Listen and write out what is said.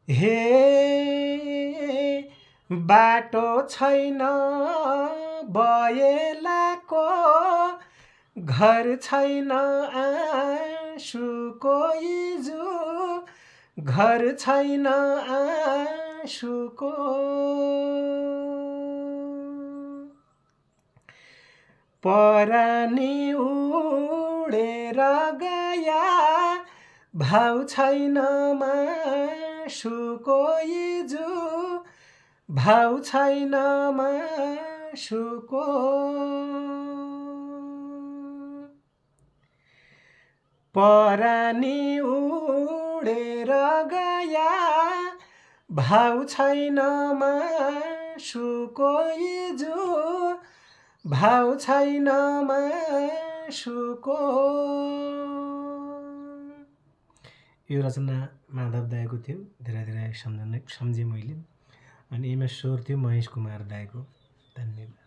हे बाटो छैन बयलाको, घर छैन आँसुको इजु, घर छैन आँसुको। परानी उडेर गया, भाउ छैन मासुको इजु, भाउ छैन मासुको। परानी उडेर गया, भाउ छैन मासुको इजु, भाउ छैन मासुको। यो रचना माधव दाइको थियो। धेरै धेरै सम्झेँ मैले। अनि यसमा स्वर थियो महेश कुमार दाइको। धन्यवाद।